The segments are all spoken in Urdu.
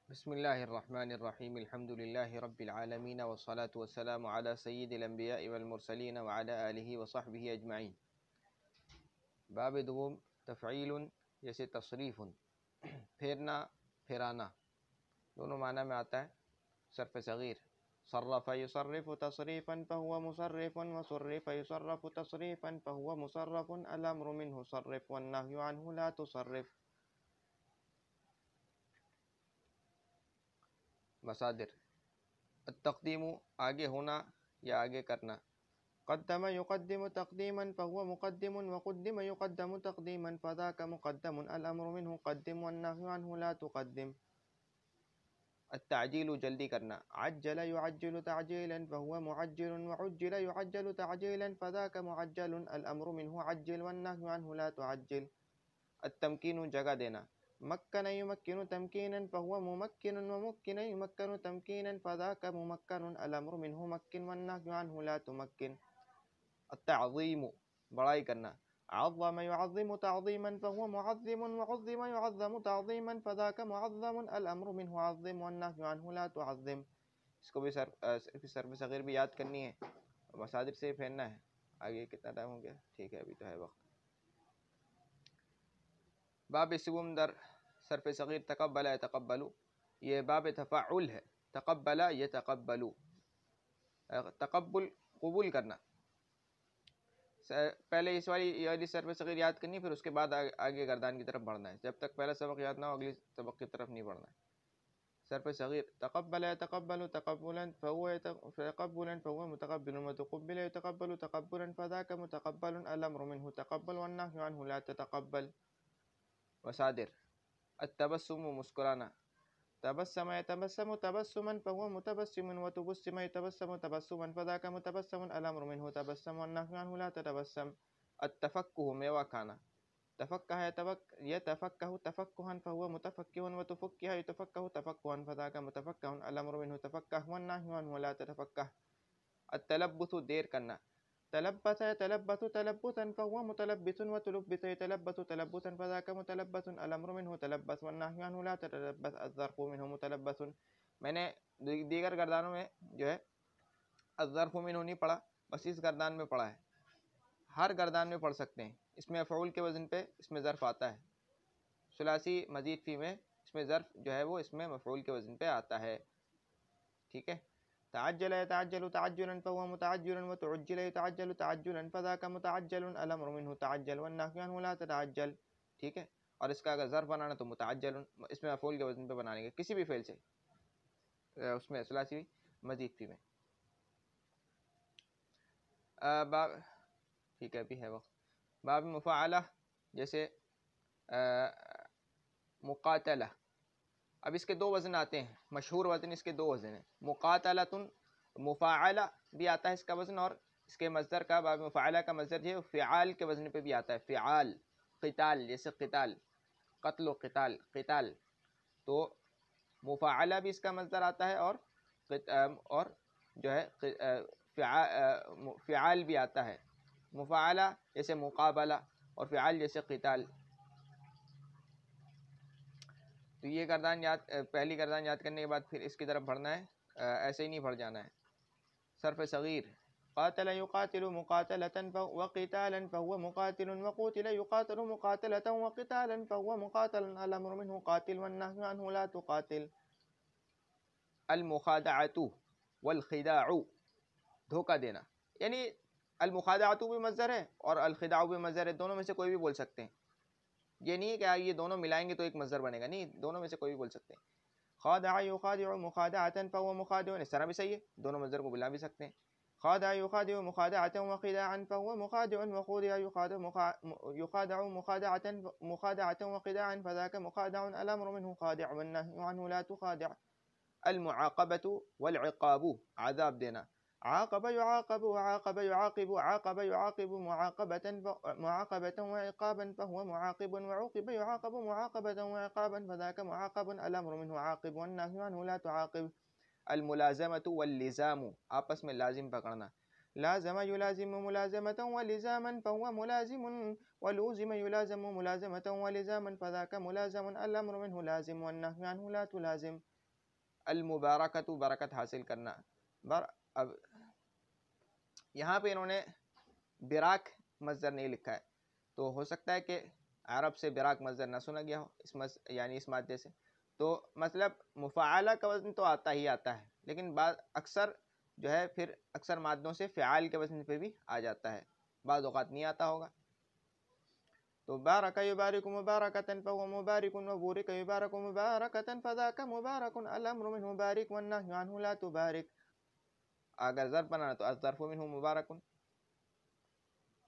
بسم الله الرحمن الرحيم الحمد لله رب العالمين والصلاة والسلام على سيد الأنبياء والمرسلين وعلى آله وصحبه أجمعين. باب دوم تفعیل جیسے تصریف پھیرنا پھیرانا دونوں معنی میں آتا ہے. صرف صغیر صرف يصرف تصريفا فهو مصرف وصرف يصرف تصريفا فهو مصرف الأمر منه صرف والنهي عنه لا تصرف. مصادر التقدیم آگے ہونا یا آگے کرنا. قدم يقدم تقدیما فهو مقدم وقدم يقدم تقدیما فذاك مقدم الأمر منه قدم والنهي عنه لا تقدم. التعجیل جلدی کرنا. عجل يعجل تعجیلا فهو معجل وعجل يعجل تعجیلا فذاك معجل الأمر منه عجل والنهي عنه لا تعجل. التمکین جگہ دینا. مکن يمكن تمكينا فهو ممكن ومكن يمكن تمكينا فذاك ممكن الأمر منه مكن والنهي عنه لا تمكن. التعظیم بڑائی کرنا. عظم يعظم تعظيما فهو معظم وعظم يعظم تعظيما فذاك معظم الأمر منه عظم والنهي عنه لا تعظم. اس کو بھی صرف صغیر بھی یاد کرنی ہے، مصادر سے پھیرنا ہے. آگے کتنا ٹائم ہو گیا؟ ٹھیک ہے، ابھی تو ہے وقت. باب سوم در صرف صغیر تقبل یتقبل، یہ باب تفاعل ہے. تقبل یتقبل، تقبل قبول کرنا. پہلے اس والی صرف صغیر یاد کرنی، پھر اس کے بعد آگے گردان کی طرف بڑھنا ہے. جب تک پہلا سبق یاد نہ ہو اگلی سبق کی طرف نہیں بڑھنا ہے. صرف صغیر تقبل يتقبل تقبلا فهو متقبل وتقبل يتقبل تقبلا فذاك متقبل الأمر منه تقبل والنهي عنه لا تتقبل. مصادر التبسم مسکرانا. تبسم يتبسم تبسما فهو متبسم وتبسم يتبسم تبسما فذاك متبسم الأمر منه تبسم والنهي عنه لا تتبسم. التفكه میوہ کھانا. تفکہ يتفکه تفکها فهو متفکه وتفکه يتفکه تفکها فذاك متفکه الأمر منه تفکه والنهي عنه لا تتفکه. التلبث دیر کرنا. تلبس يتلبس تلبسا فهو متلبس وتلبس يتلبس تلبسا فذاك متلبس الأمر منه تلبس والنهي عنه لا تتلبس. الظرف منه متلبس. میں نے دیگر گردانوں میں جو ہے الظرف منه نہیں پڑھا، بس اس گردان میں پڑھا ہے. ہر گردان میں پڑھ سکتے ہیں. اس میں مفعول کے وزن پہ اس میں ظرف آتا ہے. ثلاثی مزید فی میں اس میں ظرف جو ہے وہ اس میں مفعول کے وزن پہ آتا ہے. ٹھیک ہے. تعجل يتعجل تعجلا فهو متعجل وتعجل يتعجل تعجلا فذاك متعجل الأمر منه تعجل والنهي عنه لا تتعجل. ٹھیک ہے. اور اس کا اگر ظرف بنانا تو متعجل، اس میں مفعول کے وزن پہ بنانے گے کسی بھی فعل سے، اس میں ثلاثی مزید فی میں. باب ٹھیک ہے، ابھی ہے وقت. باب مفاعلہ جیسے مقاتلہ. اب اس کے دو وزن آتے ہیں، مشہور وزن اس کے دو وزن ہیں. مقاتلۃ مفاعلہ بھی آتا ہے اس کا وزن، اور اس کے مصدر کا باب مفاعلہ کا مصدر جو ہے فعال کے وزن پہ بھی آتا ہے. فعال قتال، جیسے قتال قتل و قتال قتال، تو مفاعلہ بھی اس کا مصدر آتا ہے اور جو ہے فعال بھی آتا ہے. مفاعلہ جیسے مقابلہ اور فعال جیسے قتال. تو یہ گردان پہلی گردان یاد کرنے کے بعد پھر اس کی طرف بڑھنا ہے، ایسے ہی نہیں بڑھ جانا ہے. صرف صغیر قاتل يقاتل مقاتلة وقتالا فهو مقاتل وقتل يقاتل مقاتلة وقتالا فهو مقاتل الأمر منه قاتل والنهي عنه لا تقاتل. المخادعة والخداع دھوکہ دینا، یعنی المخادعة بھی مصدر ہے اور الخداع بھی مصدر ہے، دونوں میں سے کوئی بھی بول سکتے ہیں. یہ نہیں ہے کہ یہ دونوں ملائیں گے تو ایک مصدر بنے گا، نہیں، دونوں میں سے کوئی بھی بول سکتے ہیں. خادع يخادع مخادعة فهو مخادع، اس طرح بھی صحیح ہے، دونوں مصدر کو بلا بھی سکتے ہیں. خادع يخادع مخادعة وخداعا فهو مخادع وخودع يخادع مخادعة وخداعا فذاك مخادع الأمر منه خادع والنهي عنه لا تخادع. المعاقبة والعقاب عذاب دینا. عاقب يعاقب وعاقب يعاقب عاقب يعاقب معاقبة وعقابا فهو معاقب وعوقب يعاقب معاقبة وعقابا فذاك معاقب الأمر منه عاقب والنهي عنه لا تعاقب. الملازمة واللزام آپس میں لازم پکڑنا. لازم يلازم ملازمة ولزاما فهو ملازم ولوزم يلازم ملازمة ولزاما فذاك ملازم الأمر منه لازم والنهي عنه لا تلازم. المبارکۃ برکت حاصل کرنا. اب یہاں پہ انہوں نے براک مصدر نہیں لکھا ہے، تو ہو سکتا ہے کہ عرب سے براک مصدر نہ سنا گیا ہو یعنی اس مادے سے. تو مطلب مفاعلہ کا وزن تو آتا ہی آتا ہے، لیکن بعض اکثر جو ہے پھر اکثر مادوں سے فعال کے وزن پہ بھی آ جاتا ہے، بعض اوقات نہیں آتا ہوگا. تو بارک یبارک مبارکۃ فهو مبارک وبورک یبارک مبارکۃ فذاک مبارک الامر منه مبارک والنهی عنه لا تبارک. اگر ظرف بنانا تو الظرف منه مبارک.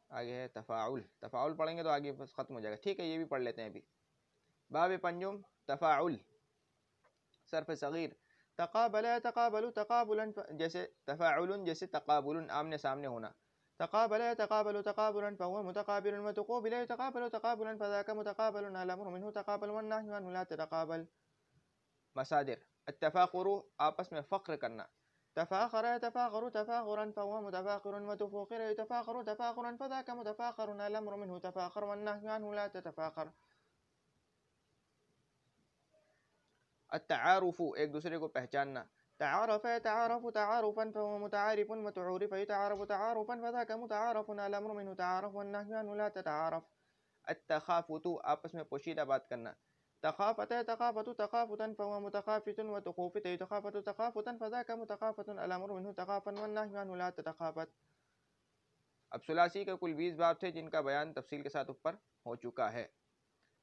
آگے ہے تفاعل. تفاعل پڑھیں گے تو آگے بس ختم ہو جائے گا. ٹھیک ہے، یہ بھی پڑھ لیتے ہیں ابھی. باب پنجم تفاعل صرف صغیر. تقابل يتقابل تقابلا، جیسے تفاعل جیسے تقابل آمنے سامنے ہونا. تقابل يتقابل تقابلا فهو متقابل وتقابل يتقابل تقابلا فذاك متقابل الامر منه تقابل والنهي عنه لا تتقابل. مصادر التفاخر آپس میں فخر کرنا. تفاخر يتفاخر تفاخرا فهو متفاخر وتفاخر يتفاخر تفاخرا فذاك متفاخر الامر منه تفاخر والنهي عنه لا تتفاخر. التعارف ایک دوسرے کو پہچاننا. تعارف يتعارف تعارفا فهو متعارف وتعارف يتعارف تعارفا فذاك متعارف الامر منه تعارف والنهي عنه لا تتعارف. التخافت آپس میں پوشیدہ بات کرنا. تخافت يتخافت تخافتا فهو متخافت وتخوفت يتخافت تخافتا فذاك متخافت الامر منه تخافا والنهي عنه لا تتخافت. اب ثلاثی کے کل 20 باب تھے جن کا بیان تفصیل کے ساتھ اوپر ہو چکا ہے.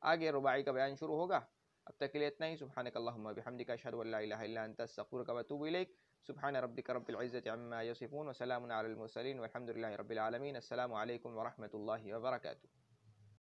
آگے رباعی کا بیان شروع ہوگا. اب تک کے لیے اتنا ہی. سبحانک اللہم و بحمدک اشہد ان لا الہ الا انت استغفرک و اتوب الیک. سبحان ربک رب العزۃ عما یصفون وسلام علی المرسلین والحمد للہ رب العالمین. السلام علیکم ورحمۃ اللہ وبرکاتہ.